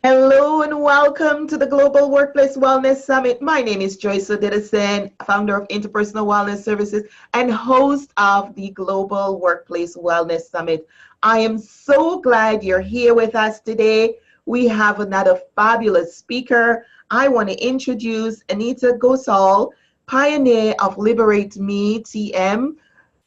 Hello and welcome to the Global Workplace Wellness Summit. My name is Joyce Odedison, founder of Interpersonal Wellness Services and host of the Global Workplace Wellness Summit. I am so glad you're here with us today. We have another fabulous speaker. I want to introduce Anita Gosal, pioneer of Liberate Me TM.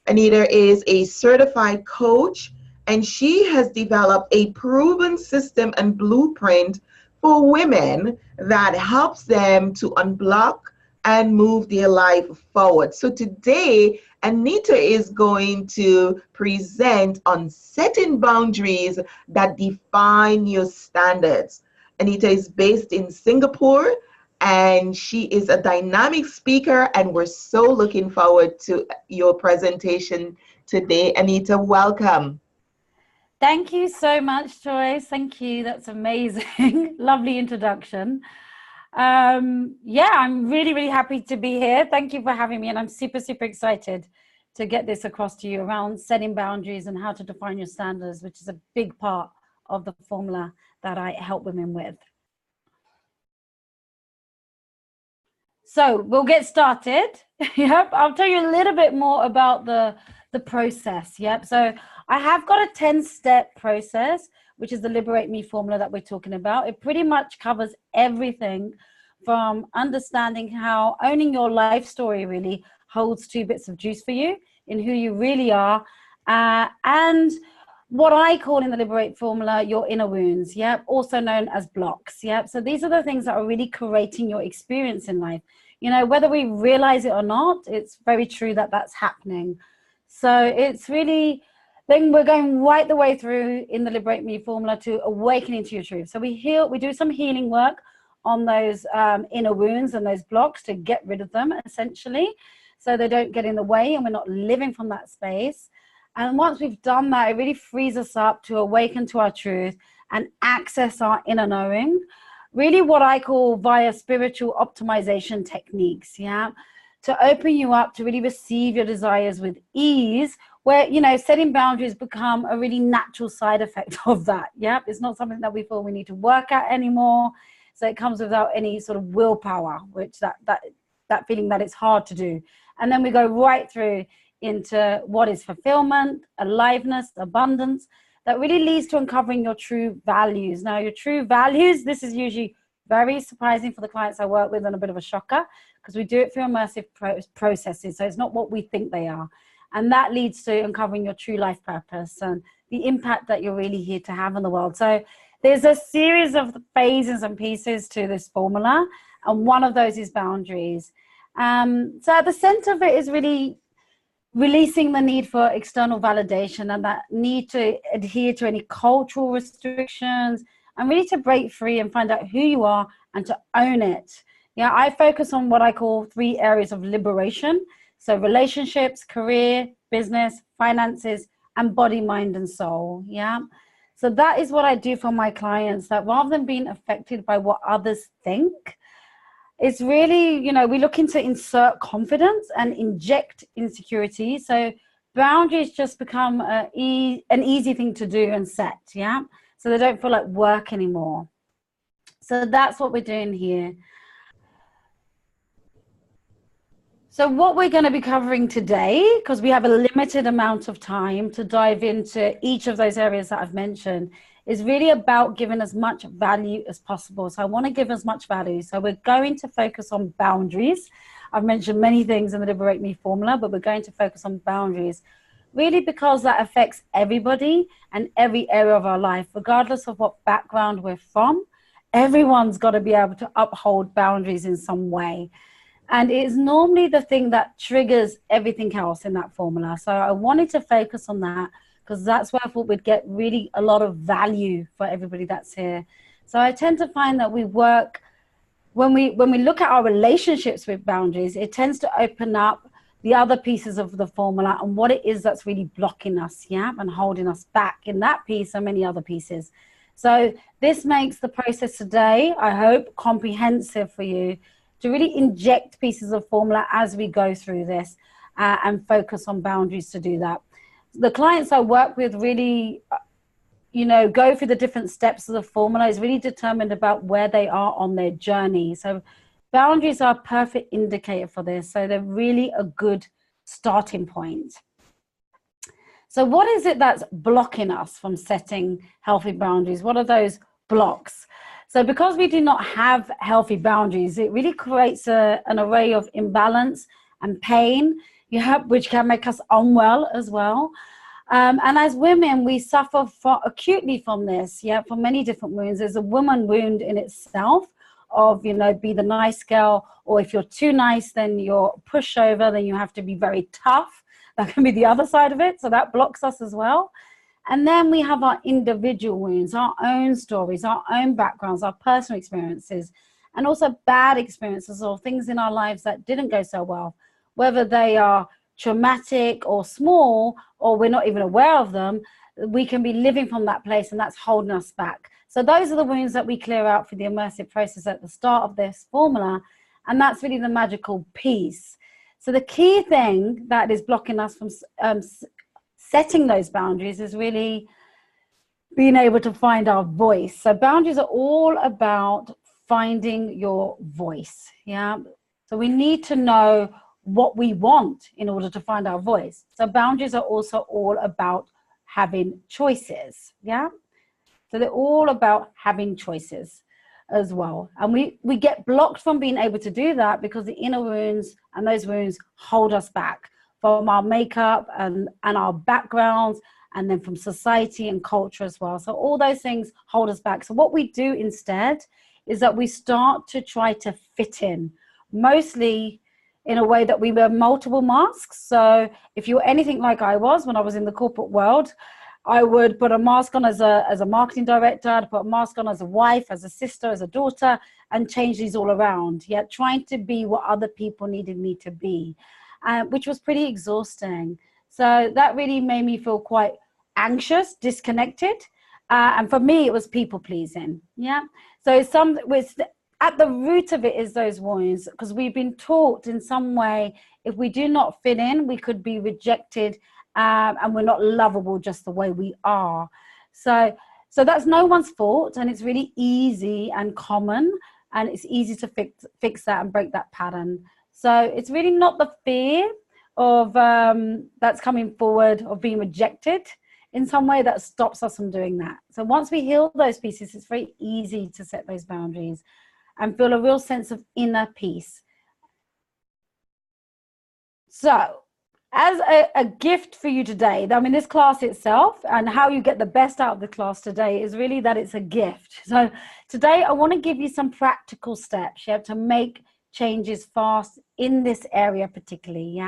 Anita is a certified coach, and she has developed a proven system and blueprint for women that helps them to unblock and move their life forward. So today, Anita is going to present on setting boundaries that define your standards. Anita is based in Singapore, and she is a dynamic speaker, and we're so looking forward to your presentation today. Anita, welcome. Thank you so much, Joyce. Thank you. That's amazing. Lovely introduction. Yeah, I'm really happy to be here. Thank you for having me, and I'm super excited to get this across to you around setting boundaries and how to define your standards, which is a big part of the formula that I help women with. So we'll get started. Yep, I'll tell you a little bit more about the process. Yep, so I have got a 10-step process, which is the Liberate Me formula that we're talking about. It pretty much covers everything from understanding how owning your life story really holds 2 bits of juice for you in who you really are, and what I call in the Liberate formula your inner wounds, yep, also known as blocks. Yep, so these are the things that are really creating your experience in life. You know, whether we realize it or not, it's very true that that's happening. So it's really, then we're going right the way through in the Liberate Me formula to awakening to your truth. So we do some healing work on those inner wounds and those blocks to get rid of them, essentially, so they don't get in the way and we're not living from that space. And once we've done that, it really frees us up to awaken to our truth and access our inner knowing, really what I call via spiritual optimization techniques, yeah, to open you up to really receive your desires with ease, where, you know, setting boundaries become a really natural side effect of that. Yeah, it's not something that we feel we need to work at anymore. So it comes without any sort of willpower, which that feeling that it's hard to do. And then we go right through into what is fulfillment, aliveness, abundance, that really leads to uncovering your true values. Now, your true values, this is usually very surprising for the clients I work with and a bit of a shocker, because we do it through immersive processes. So it's not what we think they are. And that leads to uncovering your true life purpose and the impact that you're really here to have in the world. So there's a series of phases and pieces to this formula, and one of those is boundaries. So at the center of it is really releasing the need for external validation and that need to adhere to any cultural restrictions, and really to break free and find out who you are and to own it. Yeah, I focus on what I call 3 areas of liberation. So relationships, career, business, finances, and body, mind, and soul. Yeah. So that is what I do for my clients, that rather than being affected by what others think, it's really, you know, we're looking to insert confidence and inject insecurity. So boundaries just become an easy thing to do and set, yeah? So they don't feel like work anymore. So that's what we're doing here. So what we're going to be covering today, because we have a limited amount of time to dive into each of those areas that I've mentioned, is really about giving as much value as possible. So I want to give as much value. So we're going to focus on boundaries. I've mentioned many things in the Liberate Me formula, but we're going to focus on boundaries, really because that affects everybody and every area of our life, regardless of what background we're from. Everyone's got to be able to uphold boundaries in some way. And it's normally the thing that triggers everything else in that formula. So I wanted to focus on that because that's where I thought we'd get really a lot of value for everybody that's here. So I tend to find that we work, when we look at our relationships with boundaries, it tends to open up the other pieces of the formula and what it is that's really blocking us, yeah, and holding us back in that piece and many other pieces. So this makes the process today, I hope, comprehensive for you, to really inject pieces of formula as we go through this and focus on boundaries to do that. The clients I work with really, go through the different steps of the formula is really determined about where they are on their journey. So boundaries are a perfect indicator for this. So they're really a good starting point. So what is it that's blocking us from setting healthy boundaries? What are those blocks? So because we do not have healthy boundaries, it really creates an array of imbalance and pain, which can make us unwell as well. And as women, we suffer acutely from this, from many different wounds. There's a woman wound in itself of, be the nice girl, or if you're too nice, then you're a pushover, then you have to be very tough. That can be the other side of it. So that blocks us as well. And then we have our individual wounds, our own stories, our own backgrounds, our personal experiences, and also bad experiences or things in our lives that didn't go so well, whether they are traumatic or small, or we're not even aware of them. We can be living from that place, and that's holding us back. So those are the wounds that we clear out through the immersive process at the start of this formula. And that's really the magical piece. So the key thing that is blocking us from setting those boundaries is really being able to find our voice. So boundaries are all about finding your voice. So we need to know what we want in order to find our voice. So boundaries are also all about having choices. So they're all about having choices as well. And we get blocked from being able to do that because the inner wounds and those wounds hold us back from our makeup and our backgrounds, and then from society and culture as well. So all those things hold us back. So what we do instead is that we start to try to fit in, mostly in a way that we wear multiple masks. So if you're anything like I was when I was in the corporate world, I would put a mask on as a marketing director, I'd put a mask on as a wife, as a sister, as a daughter, and change these all around, trying to be what other people needed me to be, which was pretty exhausting. So that really made me feel quite anxious, disconnected. And for me, it was people pleasing. So at the root of it is those wounds, because we've been taught in some way, if we do not fit in, we could be rejected, and we're not lovable just the way we are. So that's no one's fault, and it's really easy and common, and it's easy to fix that and break that pattern. So it's really not the fear of that's coming forward of being rejected in some way that stops us from doing that. So once we heal those pieces, it's very easy to set those boundaries and feel a real sense of inner peace. So as a gift for you today, I mean, this class itself and how you get the best out of the class today is really that it's a gift. So today I want to give you some practical steps to make changes fast in this area, particularly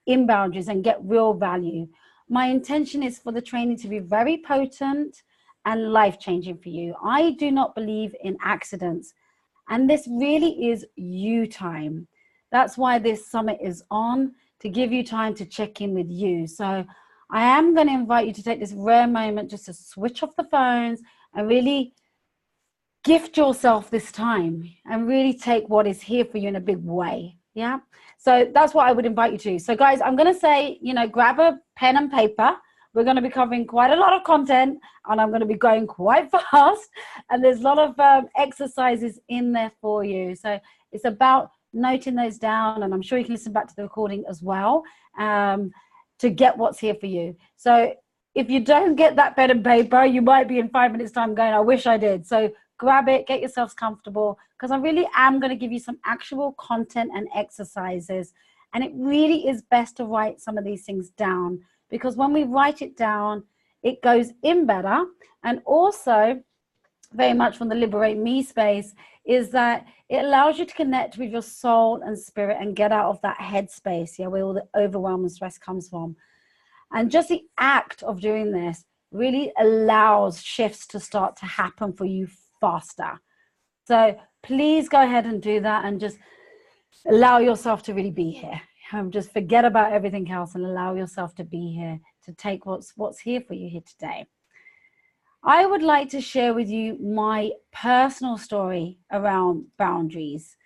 in boundaries, and get real value. My intention is for the training to be very potent and life-changing for you. I do not believe in accidents, and this really is you time. That's why this summit is on, to give you time to check in with you. So I am going to invite you to take this rare moment just to switch off the phones and really gift yourself this time and really take what is here for you in a big way. So that's what I would invite you to. So guys, I'm going to say, grab a pen and paper. We're going to be covering quite a lot of content, and I'm going to be going quite fast, and there's a lot of exercises in there for you. So it's about noting those down, and I'm sure you can listen back to the recording as well, to get what's here for you. So if you don't get that pen and paper, you might be in 5 minutes time going, I wish I did. So grab it, get yourselves comfortable, because I really am going to give you some actual content and exercises. And it really is best to write some of these things down, because when we write it down, it goes in better. And also, very much from the Liberate Me space, is that it allows you to connect with your soul and spirit and get out of that head space, where all the overwhelm and stress comes from. And just the act of doing this really allows shifts to start to happen for you faster. So please go ahead and do that, and just allow yourself to really be here. Just forget about everything else and allow yourself to be here, to take what's here for you here today. I would like to share with you my personal story around boundaries.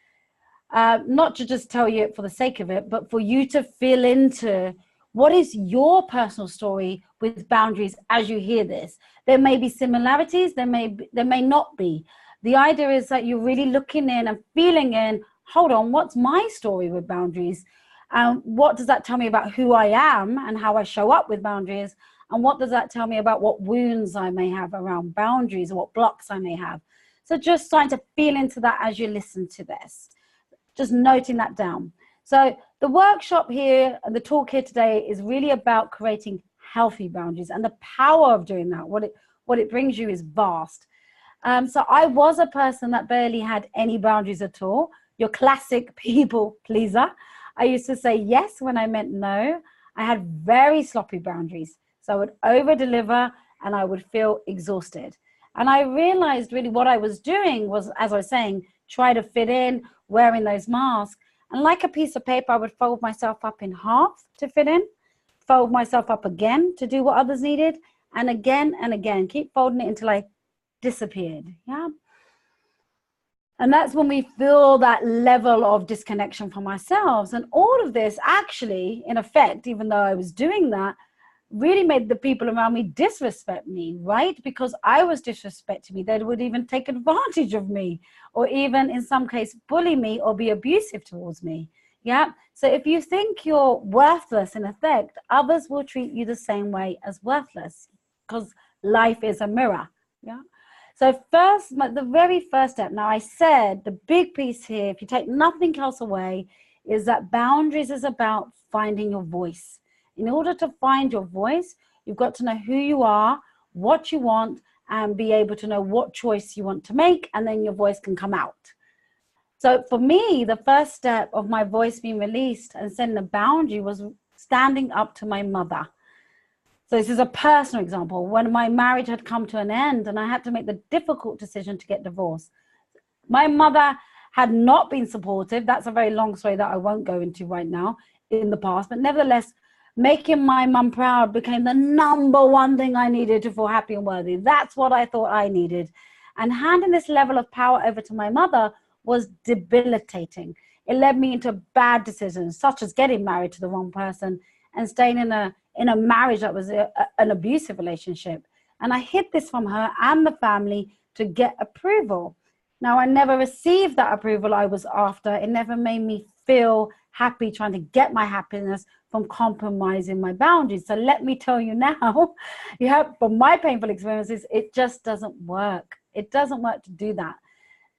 Not to just tell you it for the sake of it, but for you to feel into What is your personal story with boundaries as you hear this? There may be similarities, there may not be. The idea is that you're really looking in and feeling in, hold on, what's my story with boundaries? And what does that tell me about who I am and how I show up with boundaries? And what does that tell me about what wounds I may have around boundaries or what blocks I may have? So just trying to feel into that as you listen to this, just noting that down. So the workshop here and the talk here today is really about creating healthy boundaries, and the power of doing that, what it brings you is vast. So I was a person that barely had any boundaries at all, your classic people pleaser. I used to say yes when I meant no. I had very sloppy boundaries. So I would over deliver and I would feel exhausted. And I realized really what I was doing was, as I was saying, try to fit in, wearing those masks. And like a piece of paper, I would fold myself up in half to fit in, fold myself up again to do what others needed, and again, keep folding it until I disappeared. Yeah. And that's when we feel that level of disconnection from ourselves. And all of this actually, in effect, even though I was doing that, really made the people around me disrespect me, right? Because I was disrespecting me. They would even take advantage of me, or even in some case bully me or be abusive towards me. Yeah. So if you think you're worthless, in effect, others will treat you the same way as worthless, because life is a mirror. Yeah. So first, the very first step, now I said the big piece here, if you take nothing else away, is that boundaries is about finding your voice. In order to find your voice, you've got to know who you are, what you want, and be able to know what choice you want to make, and then your voice can come out. So for me, the first step of my voice being released and setting a boundary was standing up to my mother. So this is a personal example. When my marriage had come to an end and I had to make the difficult decision to get divorced, my mother had not been supportive. That's a very long story that I won't go into right now in the past, but nevertheless, making my mum proud became the number one thing I needed to feel happy and worthy. That's what I thought I needed. And handing this level of power over to my mother was debilitating. It led me into bad decisions, such as getting married to the wrong person and staying in a marriage that was an abusive relationship. And I hid this from her and the family to get approval. Now, I never received that approval I was after. It never made me feel happy trying to get my happiness from compromising my boundaries. So let me tell you now, from my painful experiences, it just doesn't work. It doesn't work to do that.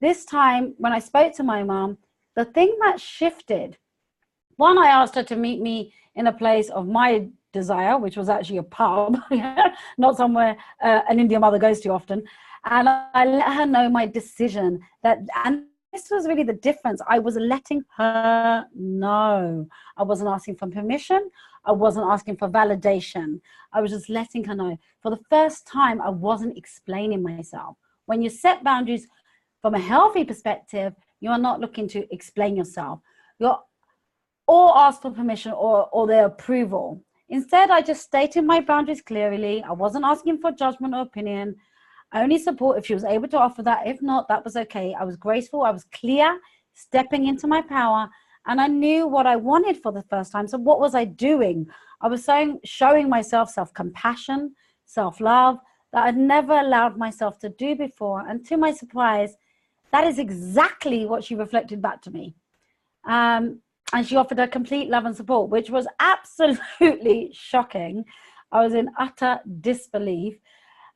This time, when I spoke to my mom, the thing that shifted, one, I asked her to meet me in a place of my desire, which was actually a pub, not somewhere an Indian mother goes to often. And I let her know my decision and this was really the difference. I was letting her know. I wasn't asking for permission. I wasn't asking for validation. I was just letting her know. For the first time, I wasn't explaining myself. When you set boundaries from a healthy perspective, you are not looking to explain yourself. You're or ask for permission or their approval. Instead, I just stated my boundaries clearly. I wasn't asking for judgment or opinion. Only support if she was able to offer that. If not, that was okay. I was graceful. I was clear, stepping into my power, and I knew what I wanted for the first time. So what was I doing? I was showing myself self-compassion, self-love that I'd never allowed myself to do before. And to my surprise, that is exactly what she reflected back to me. And she offered her complete love and support, which was absolutely shocking. I was in utter disbelief.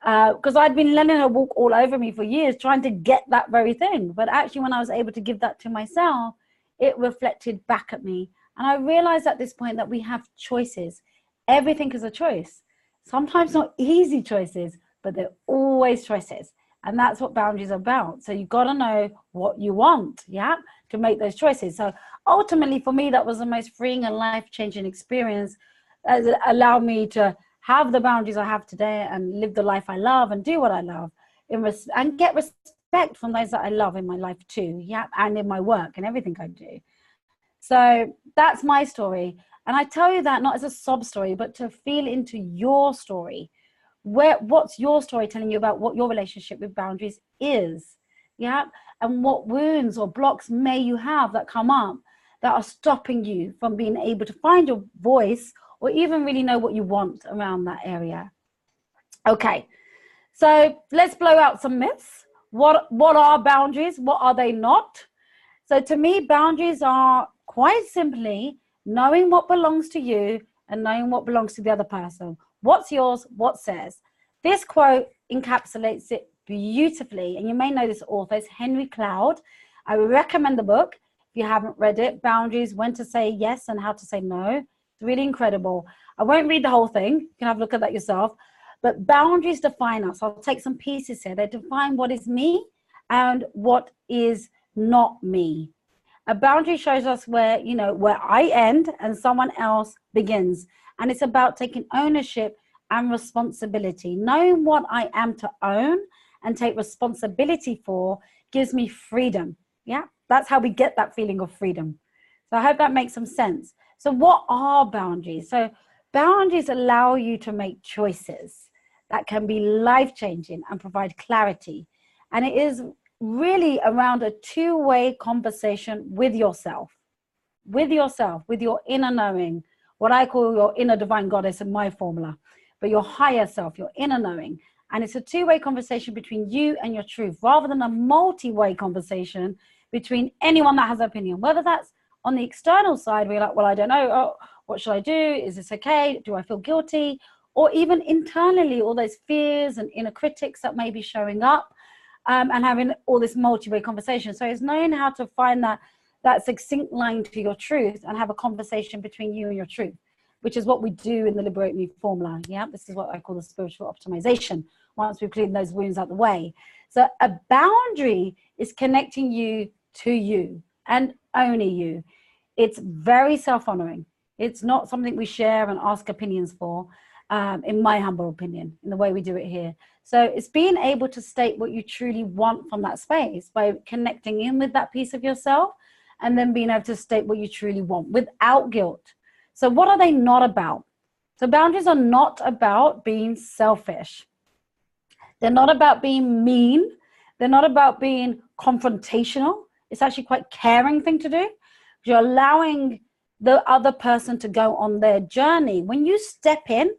Because I'd been letting her walk all over me for years, trying to get that very thing. But actually, when I was able to give that to myself, it reflected back at me. And I realized at this point that we have choices. Everything is a choice. Sometimes not easy choices, but they're always choices. And that's what boundaries are about. So you've got to know what you want, yeah, to make those choices. So ultimately, for me, that was the most freeing and life-changing experience that allowed me to have the boundaries I have today and live the life I love and do what I love and get respect from those that I love in my life too, yeah, and in my work and everything I do. So that's my story. And I tell you that not as a sob story, but to feel into your story. What's your story telling you about what your relationship with boundaries is, yeah, and what wounds or blocks may you have that come up that are stopping you from being able to find your voice or even really know what you want around that area. Okay, so let's blow out some myths. What are boundaries? What are they not? So to me, boundaries are quite simply knowing what belongs to you and knowing what belongs to the other person. What's yours, what says. This quote encapsulates it beautifully, and you may know this author, it's Henry Cloud. I would recommend the book if you haven't read it, Boundaries, When to Say Yes and How to Say No. It's really incredible. I won't read the whole thing. You can have a look at that yourself. But boundaries define us. I'll take some pieces here. They define what is me and what is not me. A boundary shows us where, you know, where I end and someone else begins. And it's about taking ownership and responsibility. Knowing what I am to own and take responsibility for gives me freedom. Yeah, that's how we get that feeling of freedom. So I hope that makes some sense. So what are boundaries? So boundaries allow you to make choices that can be life-changing and provide clarity. And it is really around a two-way conversation with yourself, with your inner knowing, what I call your inner divine goddess in my formula, but your higher self, your inner knowing. And it's a two-way conversation between you and your truth, rather than a multi-way conversation between anyone that has an opinion, whether that's on the external side, where you're like, well, I don't know, oh, what should I do? Is this okay? Do I feel guilty? Or even internally, all those fears and inner critics that may be showing up, and having all this multi-way conversation. So it's knowing how to find that succinct line to your truth and have a conversation between you and your truth, which is what we do in the Liberate Me formula. Yeah, this is what I call the spiritual optimization, once we've cleaned those wounds out the way. So a boundary is connecting you to you and only you. It's very self-honoring. It's not something we share and ask opinions for, in my humble opinion, in the way we do it here. So it's being able to state what you truly want from that space by connecting in with that piece of yourself, and then being able to state what you truly want without guilt. So what are they not about? So boundaries are not about being selfish. They're not about being mean. They're not about being confrontational. It's actually quite a caring thing to do. You're allowing the other person to go on their journey. When you step in,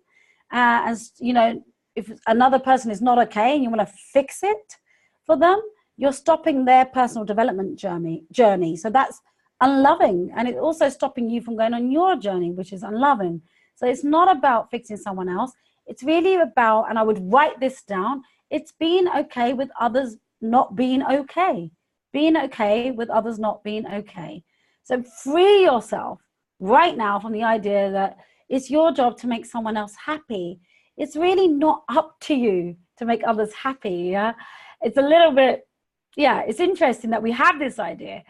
as you know, if another person is not okay and you want to fix it for them, you're stopping their personal development journey. So that's unloving, and it's also stopping you from going on your journey, which is unloving. So it's not about fixing someone else. It's really about, and I would write this down, it's being okay with others not being okay. Being okay with others not being okay. So free yourself right now from the idea that it's your job to make someone else happy. It's really not up to you to make others happy. Yeah, it's a little bit, yeah, it's interesting that we have this idea.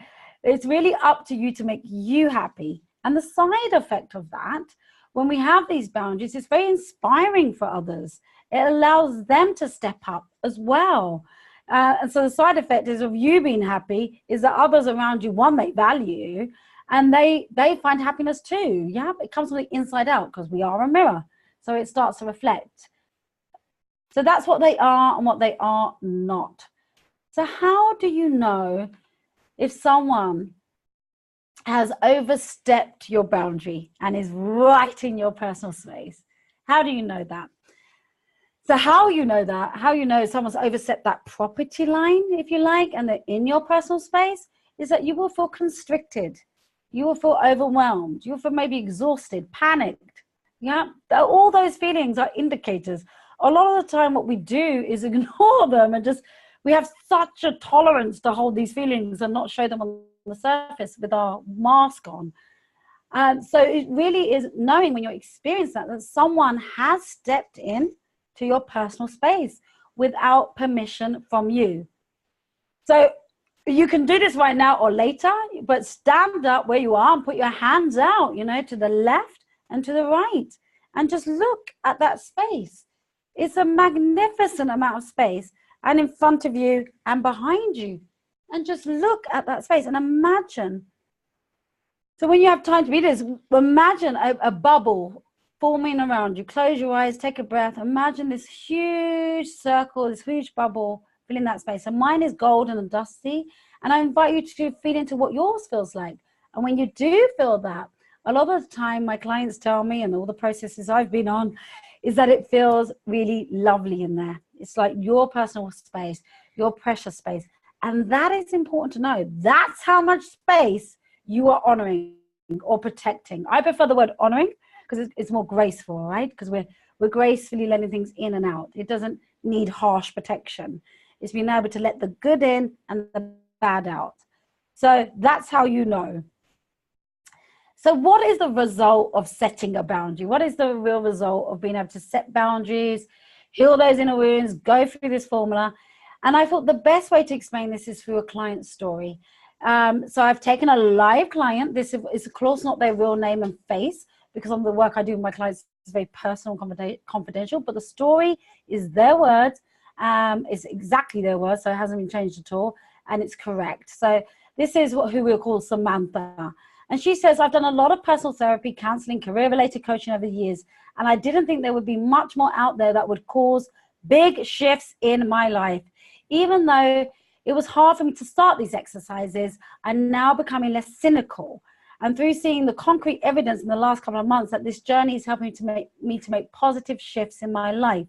It's really up to you to make you happy. And the side effect of that, when we have these boundaries, is very inspiring for others. It allows them to step up as well. And so the side effect is of you being happy is that others around you, one, they value you, and they find happiness too. Yeah, it comes from the inside out, because we are a mirror. So it starts to reflect. So that's what they are and what they are not. So how do you know if someone has overstepped your boundary and is right in your personal space? How do you know that? So how you know that, how you know someone's overstepped that property line, if you like, and they're in your personal space, is that you will feel constricted. You will feel overwhelmed. You'll feel maybe exhausted, panicked. Yeah, all those feelings are indicators. A lot of the time what we do is ignore them and just, we have such a tolerance to hold these feelings and not show them on the surface with our mask on. And so it really is knowing when you're experiencing that someone has stepped in to your personal space without permission from you. So you can do this right now or later, but stand up where you are and put your hands out, you know, to the left and to the right, and just look at that space. It's a magnificent amount of space, and in front of you and behind you, and just look at that space and imagine. So when you have time to be this, imagine a bubble forming around you. Close your eyes, take a breath, imagine this huge circle, this huge bubble filling that space. And mine is golden and dusty, and I invite you to feel into what yours feels like. And when you do feel that, a lot of the time my clients tell me, and all the processes I've been on, is that it feels really lovely in there. It's like your personal space, your precious space. And that is important to know. That's how much space you are honoring or protecting. I prefer the word honoring because it's more graceful, right? Because we're gracefully letting things in and out. It doesn't need harsh protection. It's being able to let the good in and the bad out. So that's how you know. So what is the result of setting a boundary? What is the real result of being able to set boundaries, heal those inner wounds, go through this formula? And I thought the best way to explain this is through a client story. So I've taken a live client. This is, of course, not their real name and face, because on the work I do with my clients is very personal, confidential, but the story is their words. It's exactly their words, so it hasn't been changed at all, and it's correct. So this is who we'll call Samantha. And she says, I've done a lot of personal therapy, counseling, career-related coaching over the years, and I didn't think there would be much more out there that would cause big shifts in my life. Even though it was hard for me to start these exercises, I'm now becoming less cynical. And through seeing the concrete evidence in the last couple of months that this journey is helping me to make positive shifts in my life.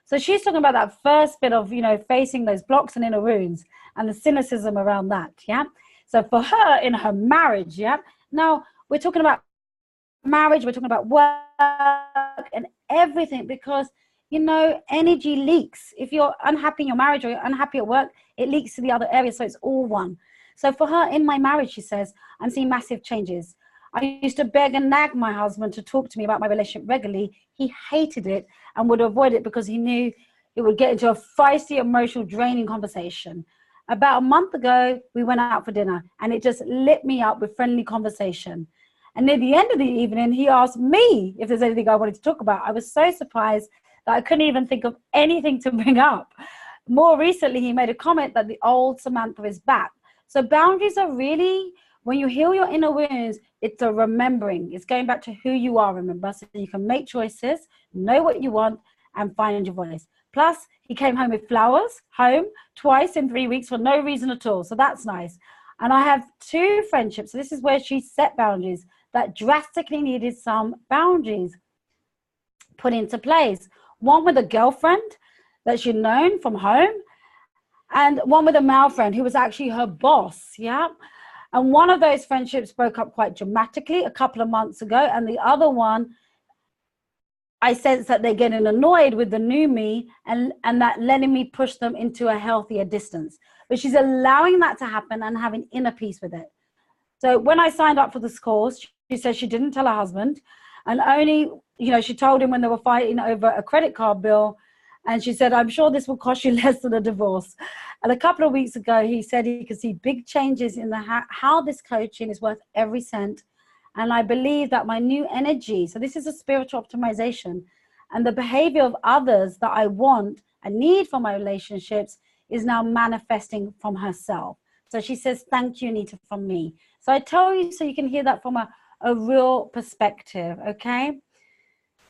So she's talking about that first bit of, facing those blocks and inner wounds and the cynicism around that, yeah? So for her, in her marriage, yeah? Now, we're talking about marriage, we're talking about work and everything, because, energy leaks. If you're unhappy in your marriage or you're unhappy at work, it leaks to the other areas, so it's all one. So for her, in my marriage, she says, I'm seeing massive changes. I used to beg and nag my husband to talk to me about my relationship regularly. He hated it and would avoid it because he knew it would get into a feisty, emotional, draining conversation. About a month ago, we went out for dinner and it just lit me up with friendly conversation. And near the end of the evening, he asked me if there's anything I wanted to talk about. I was so surprised that I couldn't even think of anything to bring up. More recently, he made a comment that the old Samantha is back. So boundaries are really, when you heal your inner wounds, it's a remembering. It's going back to who you are, remember? So you can make choices, know what you want, and find your voice. Plus, he came home with flowers, twice in 3 weeks for no reason at all. So that's nice. And I have 2 friendships. So this is where she set boundaries that drastically needed some boundaries put into place. One with a girlfriend that she'd known from home, and one with a male friend who was actually her boss, yeah? And one of those friendships broke up quite dramatically a couple of months ago, and the other one, I sense that they're getting annoyed with the new me, and that letting me push them into a healthier distance. But she's allowing that to happen and having inner peace with it. So when I signed up for this course, she said she didn't tell her husband, and only, she told him when they were fighting over a credit card bill. And she said, I'm sure this will cost you less than a divorce. And a couple of weeks ago, he said he could see big changes in how this coaching is worth every cent. And I believe that my new energy, so this is a spiritual optimization, and the behavior of others that I want and need for my relationships is now manifesting from herself. So she says, thank you, Anita, from me. So I tell you so you can hear that from a real perspective, okay?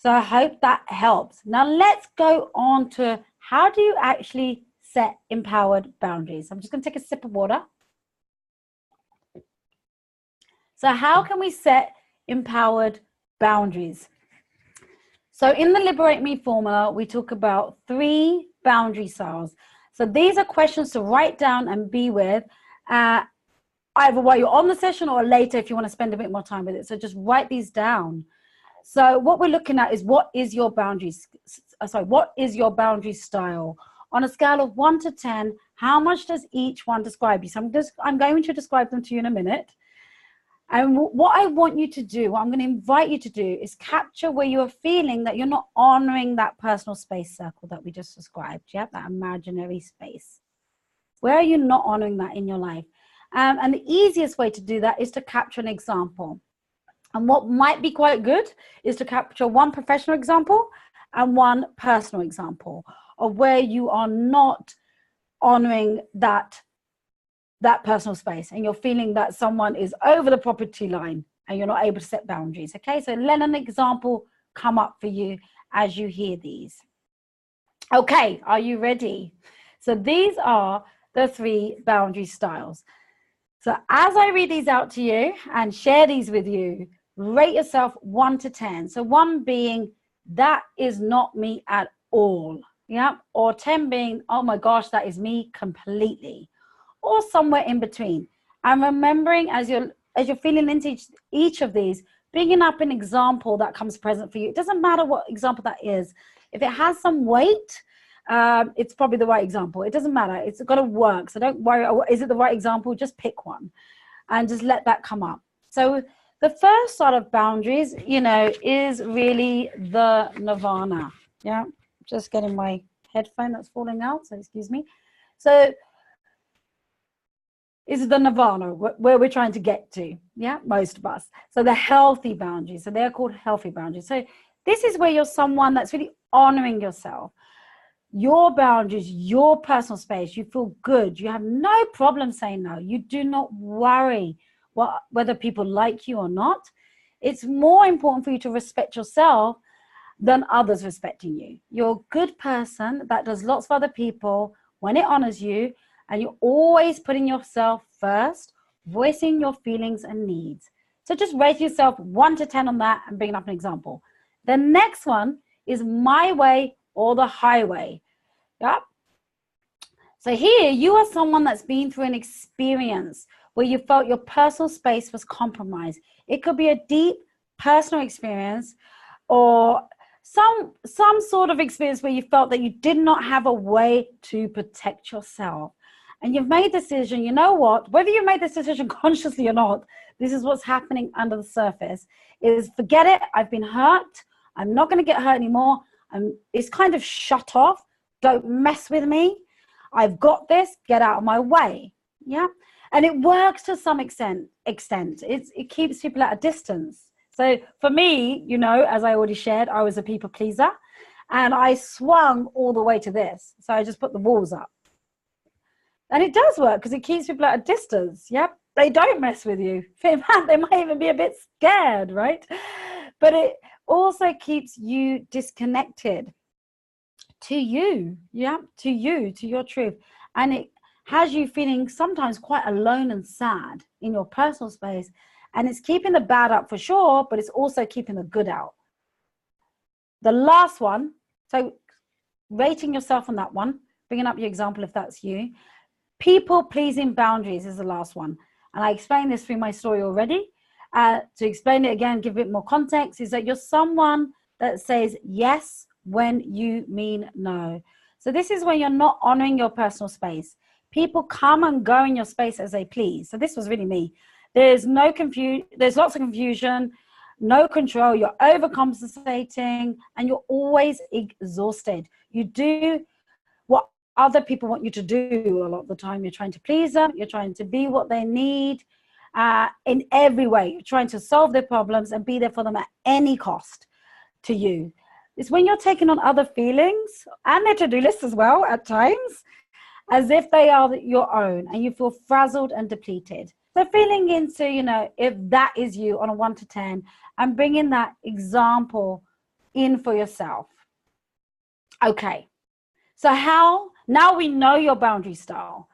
So I hope that helps. Now let's go on to how do you actually set empowered boundaries. I'm just going to take a sip of water. So how can we set empowered boundaries? So in the Liberate Me formula, we talk about 3 boundary styles. So these are questions to write down and be with, either while you're on the session or later if you want to spend a bit more time with it. So just write these down. So what we're looking at is what is your boundary style? On a scale of 1 to 10, how much does each one describe you? So I'm going to describe them to you in a minute. And what I want you to do, what I'm going to invite you to do, is capture where you are feeling that you're not honoring that personal space circle that we just described, yeah, that imaginary space. Where are you not honoring that in your life? And the easiest way to do that is to capture an example. And what might be quite good is to capture one professional example and one personal example of where you are not honoring that personal space and you're feeling that someone is over the property line and you're not able to set boundaries. Okay, so let an example come up for you as you hear these. Okay, are you ready? So these are the 3 boundary styles. So as I read these out to you and share these with you, rate yourself 1 to 10. So 1 being, that is not me at all. Yeah. Or 10 being, oh my gosh, that is me completely. Or somewhere in between. And remembering as you're feeling into each of these, bringing up an example that comes present for you. It doesn't matter what example that is. If it has some weight, it's probably the right example. It doesn't matter. It's got to work. So don't worry, oh, is it the right example? Just pick one and just let that come up. So the first sort of boundaries, you know, is really the nirvana. Yeah, just getting my headphone that's falling out, so excuse me. So is the nirvana where we're trying to get to, yeah, most of us. So the healthy boundaries, so they're called healthy boundaries. So this is where you're someone that's really honoring yourself, your boundaries, your personal space. You feel good. You have no problem saying no. You do not worry whether people like you or not. It's more important for you to respect yourself than others respecting you. You're a good person that does lots of other people when it honors you, and you're always putting yourself first, voicing your feelings and needs. So just rate yourself 1 to 10 on that and bring up an example. The next one is my way or the highway. Yeah. So here you are someone that's been through an experience where you felt your personal space was compromised. It could be a deep personal experience or some sort of experience where you felt that you did not have a way to protect yourself. And you've made a decision, you know what, whether you made this decision consciously or not, this is what's happening under the surface, is forget it, I've been hurt, I'm not going to get hurt anymore, it's kind of shut off, don't mess with me, I've got this, get out of my way. Yeah. And it works to some extent. It keeps people at a distance. So for me, you know, as I already shared, I was a people pleaser and I swung all the way to this. So I just put the walls up. And it does work because it keeps people at a distance. Yep. They don't mess with you. In fact, they might even be a bit scared, right? But it also keeps you disconnected to you. Yeah. To you, to your truth. And it has you feeling sometimes quite alone and sad in your personal space. And it's keeping the bad up for sure, but it's also keeping the good out. The last one, so rating yourself on that one, bringing up your example if that's you. People-pleasing boundaries is the last one. And I explained this through my story already. To explain it again, give it more context, is that you're someone that says yes when you mean no. So this is when you're not honoring your personal space. People come and go in your space as they please. So this was really me. There's lots of confusion, no control, you're overcompensating, and you're always exhausted. You do what other people want you to do a lot of the time. You're trying to please them, you're trying to be what they need in every way. You're trying to solve their problems and be there for them at any cost to you. It's when you're taking on other feelings and their to-do list as well at times, as if they are your own, and you feel frazzled and depleted. So feeling into, you know, if that is you on a 1 to 10 and bringing that example in for yourself. Okay. So now we know your boundary style.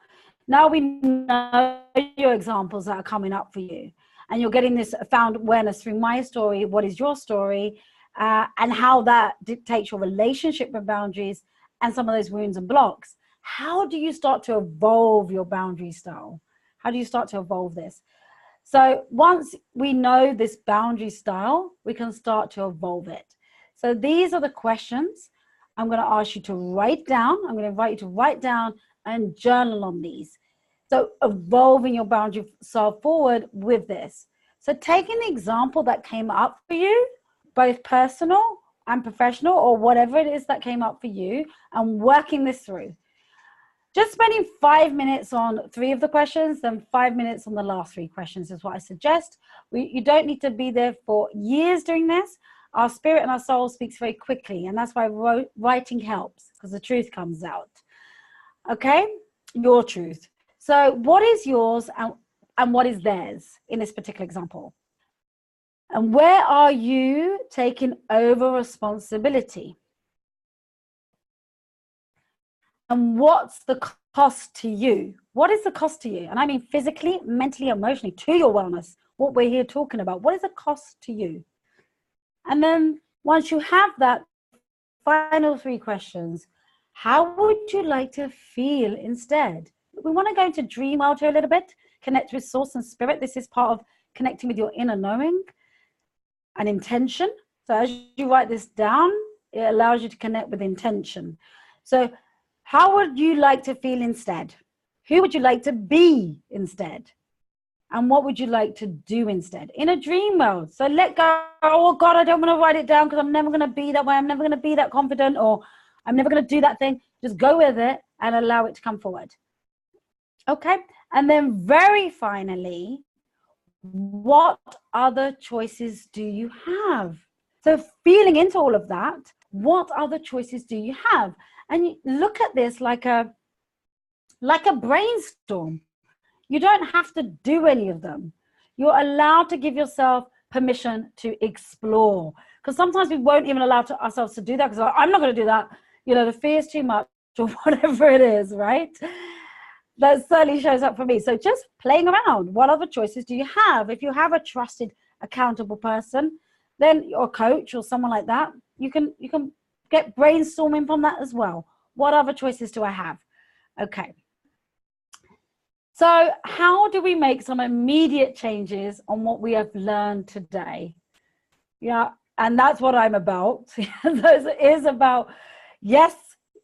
Now we know your examples that are coming up for you. And you're getting this found awareness through my story. What is your story? And how that dictates your relationship with boundaries and some of those wounds and blocks. How do you start to evolve your boundary style? How do you start to evolve this? So once we know this boundary style, we can start to evolve it. So these are the questions I'm going to ask you to write down. I'm going to invite you to write down and journal on these. So evolving your boundary style forward with this. So taking the example that came up for you, both personal and professional, or whatever it is that came up for you, and working this through. Just spending 5 minutes on 3 of the questions, then 5 minutes on the last 3 questions is what I suggest. You don't need to be there for years doing this. Our spirit and our soul speaks very quickly, and that's why writing helps, because the truth comes out. Okay? Your truth. So what is yours and what is theirs in this particular example? And where are you taking over responsibility? And what's the cost to you? What is the cost to you? And I mean physically, mentally, emotionally, to your wellness. what we're here talking about. What is the cost to you? And then once you have that, the final 3 questions, how would you like to feel instead? We want to go into dream world here a little bit, connect with source and spirit. This is part of connecting with your inner knowing and intention. So as you write this down, it allows you to connect with intention. So how would you like to feel instead? Who would you like to be instead? And what would you like to do instead? In a dream world. So let go. Oh God, I don't want to write it down because I'm never going to be that way. I'm never going to be that confident, or I'm never going to do that thing. Just go with it and allow it to come forward. Okay. And then very finally, what other choices do you have? So feeling into all of that, what other choices do you have? And you look at this like a brainstorm. You don't have to do any of them. You're allowed to give yourself permission to explore. Because sometimes we won't even allow ourselves to do that because I'm not going to do that. The fear is too much or whatever it is, right? That certainly shows up for me. So just playing around. What other choices do you have? If you have a trusted, accountable person, then your coach or someone like that, you can get brainstorming from that as well. What other choices do I have? Okay. So how do we make some immediate changes on what we have learned today? Yeah, and that's what I'm about. It is about, yes,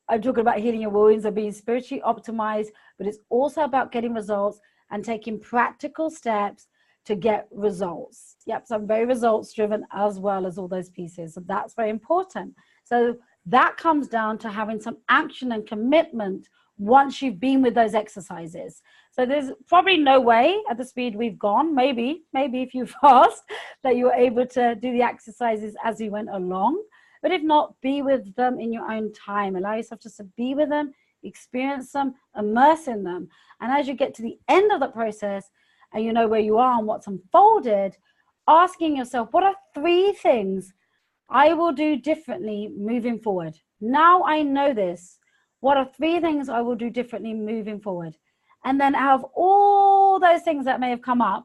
I'm talking about healing your wounds and being spiritually optimized, but it's also about getting results and taking practical steps to get results. Yep, so I'm very results driven as well as all those pieces. So that's very important. So that comes down to having some action and commitment once you've been with those exercises. So there's probably no way at the speed we've gone, maybe if you fast, that you were able to do the exercises as you went along. But if not, be with them in your own time. Allow yourself just to be with them, experience them, immerse in them. And as you get to the end of the process and you know where you are and what's unfolded, asking yourself, what are 3 things I will do differently moving forward? Now I know this. What are 3 things I will do differently moving forward? And then out of all those things that may have come up,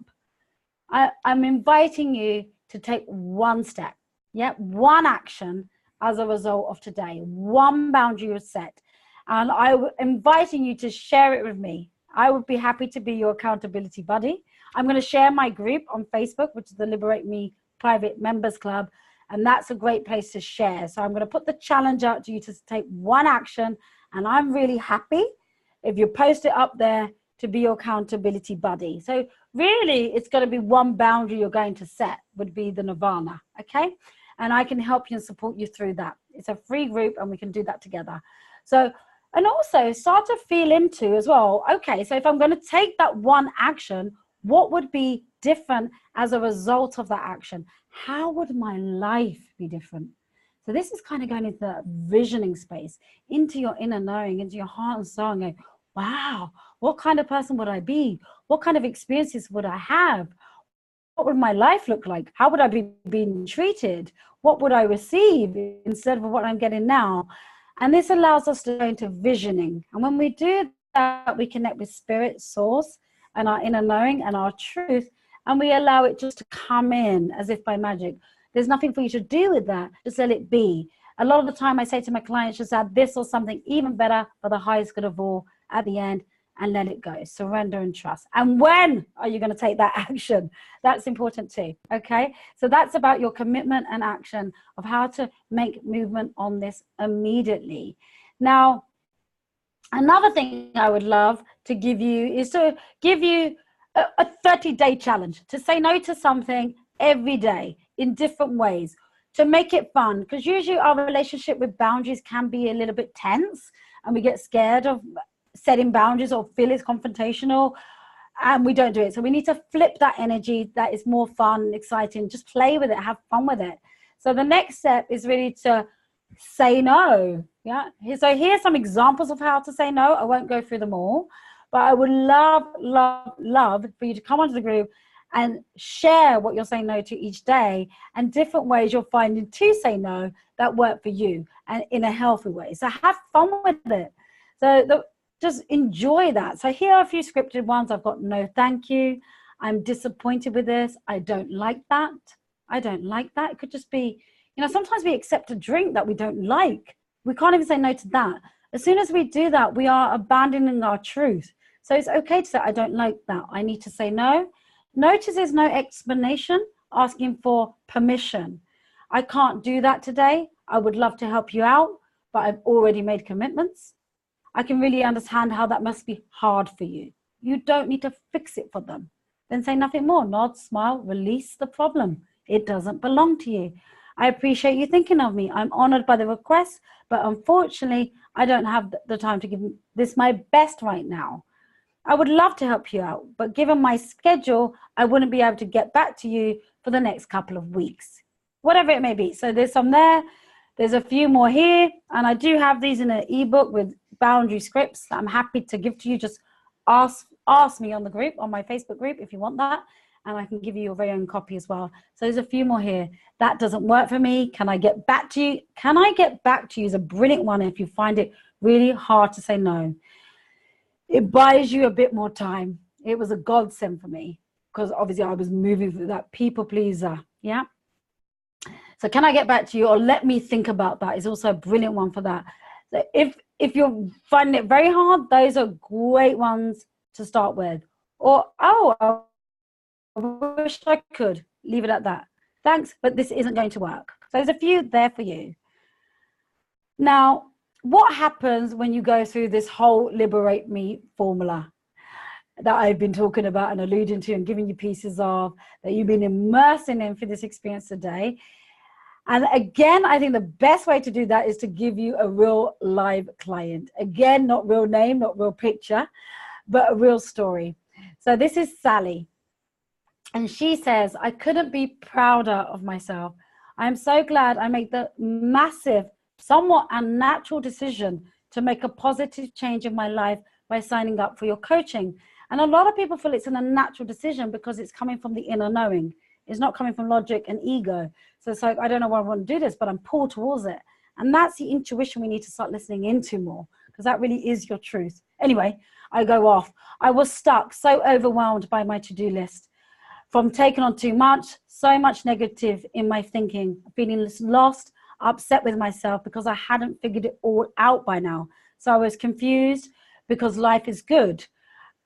I'm inviting you to take 1 step. Yeah, 1 action as a result of today. 1 boundary you set. And I'm inviting you to share it with me. I would be happy to be your accountability buddy. I'm going to share my group on Facebook, which is the Liberate Me Private Members Club. And that's a great place to share. So I'm going to put the challenge out to you to take 1 action. And I'm really happy if you post it up there to be your accountability buddy. So really, it's going to be 1 boundary you're going to set would be the nirvana. Okay. And I can help you and support you through that. It's a free group and we can do that together. So, and also start to feel into as well, okay, so if I'm going to take that 1 action, what would be different as a result of that action? How would my life be different? So this is kind of going into that visioning space, into your inner knowing, into your heart and soul, and going, wow, what kind of person would I be? What kind of experiences would I have? What would my life look like? How would I be being treated? What would I receive instead of what I'm getting now? And this allows us to go into visioning. And when we do that, we connect with spirit, source, and our inner knowing and our truth, and we allow it just to come in as if by magic. There's nothing for you to do with that. Just let it be. A lot of the time I say to my clients, just add this or something even better for the highest good of all at the end, and let it go. Surrender and trust. And when are you going to take that action? That's important too. Okay. So that's about your commitment and action of how to make movement on this immediately. Now, another thing I would love to give you is to give you a 30-day challenge to say no to something every day in different ways, to make it fun. Because usually our relationship with boundaries can be a little bit tense and we get scared of setting boundaries or feel it's confrontational and we don't do it. So we need to flip that energy that is more fun, exciting, just play with it, have fun with it. So the next step is really to say no. Yeah. So here's some examples of how to say no. I won't go through them all, but I would love for you to come onto the group and share what you're saying no to each day and different ways you're finding to say no that work for you and in a healthy way. So have fun with it. So just enjoy that. So here are a few scripted ones. I've got no thank you. I'm disappointed with this. I don't like that. I don't like that. It could just be, sometimes we accept a drink that we don't like. We can't even say no to that. As soon as we do that, we are abandoning our truth. So it's okay to say, I don't like that. I need to say no. Notice there's no explanation, asking for permission. I can't do that today. I would love to help you out, but I've already made commitments. I can really understand how that must be hard for you. You don't need to fix it for them. Then say nothing more. Nod, smile, release the problem. It doesn't belong to you. I appreciate you thinking of me. I'm honored by the request, but unfortunately, I don't have the time to give this my best right now. I would love to help you out, but given my schedule, I wouldn't be able to get back to you for the next couple of weeks, whatever it may be. So there's some there. There's a few more here, and I do have these in an ebook with boundary scripts that I'm happy to give to you. Just ask me on the group, on my Facebook group, if you want that, and I can give you your very own copy as well. So there's a few more here. That doesn't work for me. Can I get back to you? Can I get back to you is a brilliant one if you find it really hard to say no. It buys you a bit more time. It was a godsend for me because obviously I was moving through that people pleaser. Yeah. So can I get back to you, or let me think about that is also a brilliant one for that. So if you're finding it very hard, those are great ones to start with. Or, I wish I could. Leave it at that. Thanks, but this isn't going to work. So there's a few there for you. Now, what happens when you go through this whole Liberate Me formula that I've been talking about and alluding to and giving you pieces of, that you've been immersing in for this experience today? And again, I think the best way to do that is to give you a real live client. Again, not real name, not real picture, but a real story. So this is Sally. And she says, I couldn't be prouder of myself. I'm so glad I made the massive, somewhat unnatural decision to make a positive change in my life by signing up for your coaching. And a lot of people feel it's an unnatural decision because it's coming from the inner knowing. It's not coming from logic and ego. So it's like, I don't know why I want to do this, but I'm pulled towards it. And that's the intuition we need to start listening into more, because that really is your truth. Anyway, I go off. I was stuck, so overwhelmed by my to-do list. From taking on too much, so much negative in my thinking, feeling lost, upset with myself because I hadn't figured it all out by now. So I was confused because life is good.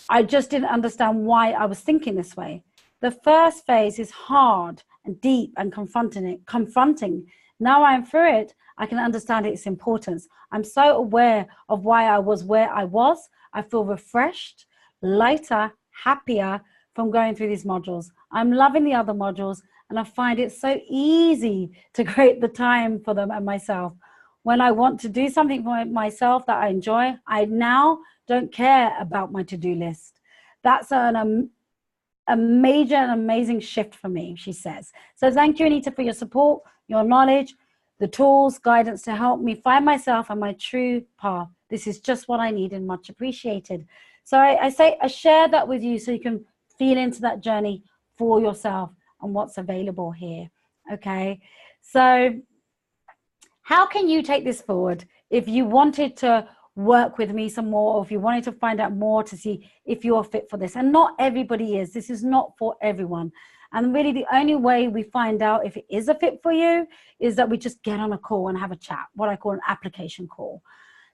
I just didn't understand why I was thinking this way. The first phase is hard and deep and confronting. Now I'm through it, I can understand its importance. I'm so aware of why I was where I was. I feel refreshed, lighter, happier from going through these modules. I'm loving the other modules, and I find it so easy to create the time for them and myself. When I want to do something for myself that I enjoy, I now don't care about my to-do list. That's a major and amazing shift for me, she says. So thank you, Anita, for your support, your knowledge, the tools, guidance to help me find myself and my true path. This is just what I need and much appreciated. So I share that with you so you can feel into that journey for yourself and what's available here. Okay. So how can you take this forward? If you wanted to work with me some more, or if you wanted to find out more to see if you're fit for this, and not everybody is, this is not for everyone. And really the only way we find out if it is a fit for you is that we just get on a call and have a chat, what I call an application call.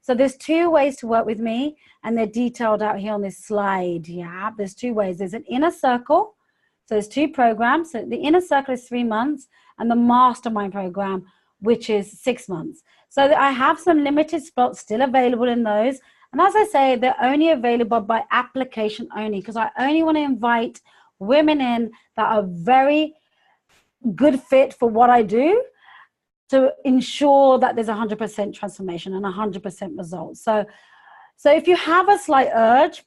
So there's two ways to work with me, and they're detailed out here on this slide. Yeah, there's two ways. There's an inner circle. So there's two programs. So the inner circle is 3 months, and the mastermind program, which is 6 months. So I have some limited spots still available in those. And as I say, they're only available by application only, because I only want to invite women in that are very good fit for what I do, to ensure that there's 100% transformation and 100% results. So if you have a slight urge,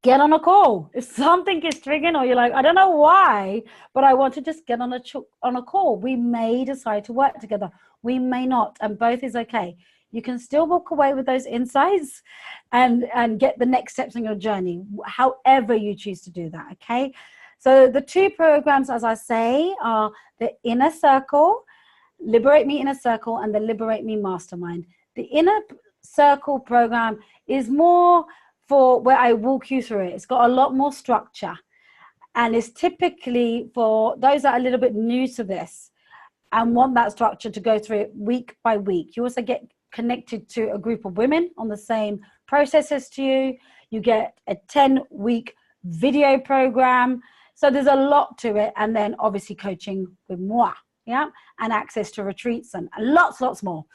get on a call. If something is triggering, or you're like, I don't know why, but I want to just get on a call. We may decide to work together. We may not, and both is okay. You can still walk away with those insights and get the next steps in your journey, however you choose to do that, okay? So the two programs, as I say, are the Inner Circle, Liberate Me Inner Circle, and the Liberate Me Mastermind. The Inner Circle program is more for where I walk you through it. It's got a lot more structure. And it's typically for those that are a little bit new to this and want that structure to go through it week by week. You also get connected to a group of women on the same processes to you. You get a 10-week video program. So there's a lot to it. And then obviously coaching with moi, yeah, and access to retreats and lots more.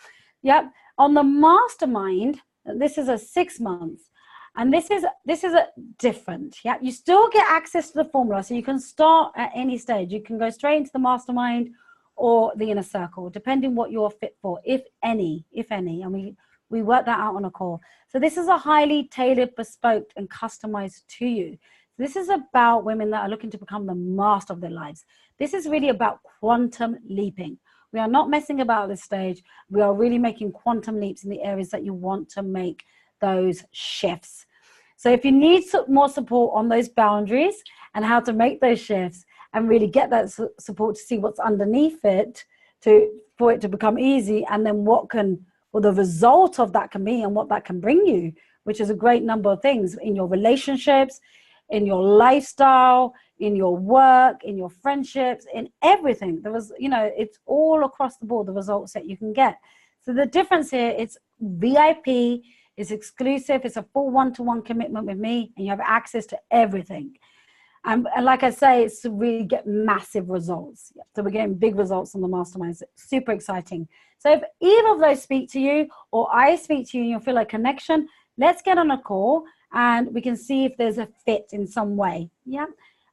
Yeah. On the mastermind, this is a 6 months. And this is a different, yeah. You still get access to the formula, so you can start at any stage. You can go straight into the mastermind or the inner circle, depending what you're fit for, if any. And we work that out on a call. So this is a highly tailored, bespoke, and customized to you. This is about women that are looking to become the master of their lives. This is really about quantum leaping. We are not messing about at this stage. We are really making quantum leaps in the areas that you want to make those shifts. So if you need more support on those boundaries and how to make those shifts and really get that support to see what's underneath it for it to become easy, and then the result of that can be and what that can bring you, which is a great number of things in your relationships, in your lifestyle, in your work, in your friendships, in everything. It's all across the board, the results that you can get. So the difference here, it's VIP, it's exclusive, it's a full one-to-one commitment with me, and you have access to everything. And like I say, it's to really get massive results. So we're getting big results on the masterminds. It's super exciting. So if either of those speak to you, or I speak to you and you feel a connection, let's get on a call and we can see if there's a fit in some way. Yeah.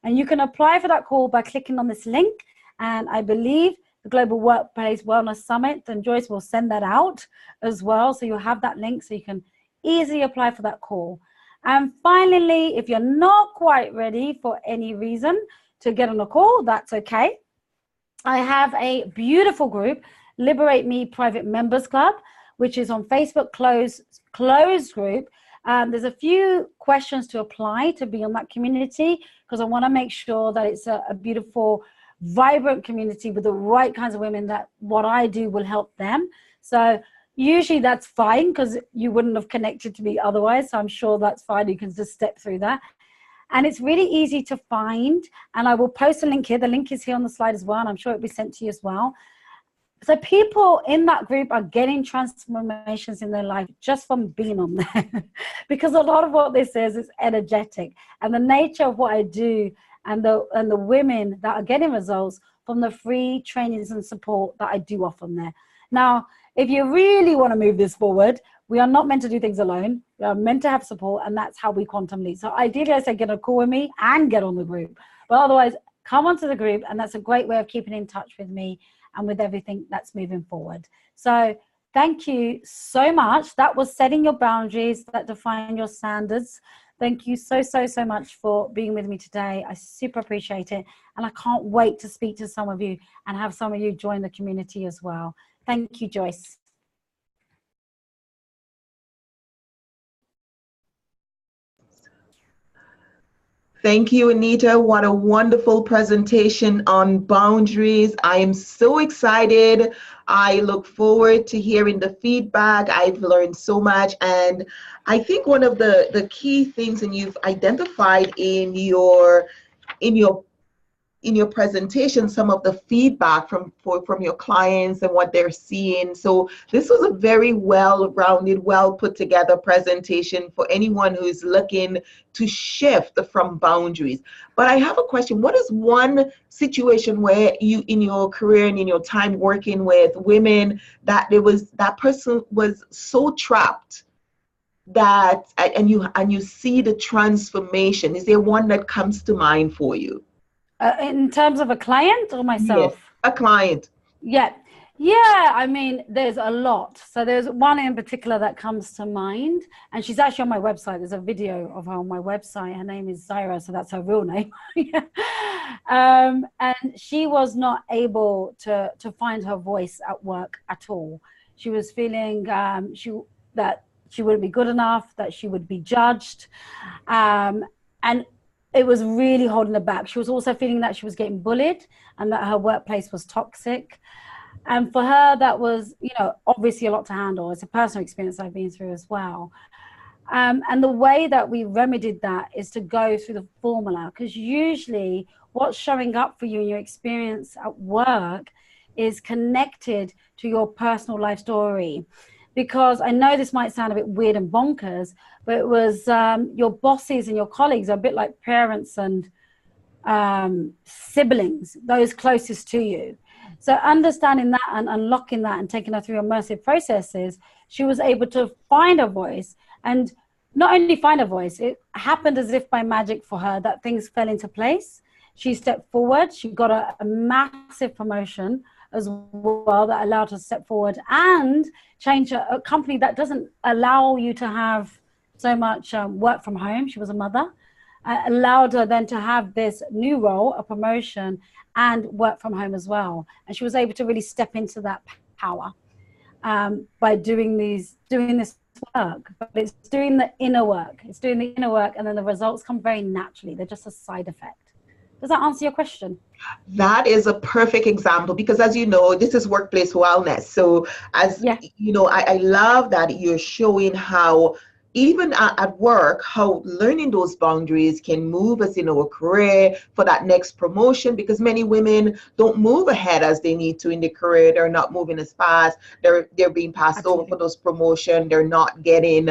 And you can apply for that call by clicking on this link. And I believe the Global Workplace Wellness Summit, and Joyce will send that out as well. So you'll have that link so you can easily apply for that call. And finally, if you're not quite ready for any reason to get on a call, that's okay. I have a beautiful group, Liberate Me Private Members Club, which is on Facebook, closed group. There's a few questions to apply to be on that community, because I want to make sure that it's a beautiful, vibrant community with the right kinds of women that what I do will help them. So usually that's fine, because you wouldn't have connected to me otherwise. So I'm sure that's fine. You can just step through that. And it's really easy to find. And I will post a link here. The link is here on the slide as well. And I'm sure it'll be sent to you as well. So people in that group are getting transformations in their life just from being on there. Because a lot of what this is energetic. And the nature of what I do and the women that are getting results from the free trainings and support that I do offer them there. Now, if you really want to move this forward, we are not meant to do things alone. We are meant to have support, and that's how we quantum lead. So ideally, I say get a call with me and get on the group. But otherwise, come onto the group, and that's a great way of keeping in touch with me and with everything that's moving forward. So thank you so much. That was setting your boundaries that define your standards. Thank you so much for being with me today. I super appreciate it. And I can't wait to speak to some of you and have some of you join the community as well. Thank you, Joyce. Thank you, Anita. What a wonderful presentation on boundaries. I am so excited. I look forward to hearing the feedback. I've learned so much. And I think one of the key things, and you've identified in your presentation some of the feedback from your clients and what they're seeing. So this was a very well-rounded, well put together presentation for anyone who is looking to shift from boundaries. But I have a question. What is one situation where you, in your career and in your time working with women, that person was so trapped that and you see the transformation? Is there one that comes to mind for you? In terms of a client or myself? Yes, a client. Yeah. I mean, there's a lot. So there's one in particular that comes to mind, and she's actually on my website. There's a video of her on my website. Her name is Zaira, so that's her real name. And she was not able to find her voice at work at all. She was feeling that she wouldn't be good enough, that she would be judged, and it was really holding her back. She was also feeling that she was getting bullied and that her workplace was toxic. And for her, that was, obviously a lot to handle. It's a personal experience I've been through as well. And the way that we remedied that is to go through the formula, because usually what's showing up for you in your experience at work is connected to your personal life story. Because I know this might sound a bit weird and bonkers, but it was your bosses and your colleagues are a bit like parents and siblings, those closest to you. So understanding that and unlocking that and taking her through immersive processes, she was able to find a voice. And not only find a voice, it happened as if by magic for her that things fell into place. She stepped forward. She got a massive promotion as well that allowed her to step forward and change a company that doesn't allow you to have so much work from home. She was a mother. Allowed her then to have this new role, a promotion, and work from home as well. And she was able to really step into that power by doing this work. But it's doing the inner work. It's doing the inner work, and then the results come very naturally. They're just a side effect. Does that answer your question? That is a perfect example, because as you know, this is workplace wellness. So as you know, I love that you're showing how even at work, how learning those boundaries can move us in our career for that next promotion, because many women don't move ahead as they need to in the career. They're not moving as fast. They're being passed over for those promotion. They're not getting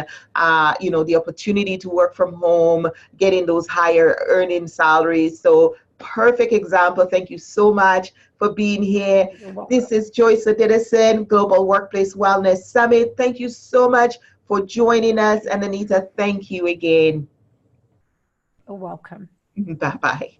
you know, the opportunity to work from home, getting those higher earning salaries. So perfect example. Thank you so much for being here. This is Joyce Odidison, Global Workplace Wellness Summit. Thank you so much for joining us. And Anita, thank you again. You're welcome. Bye-bye.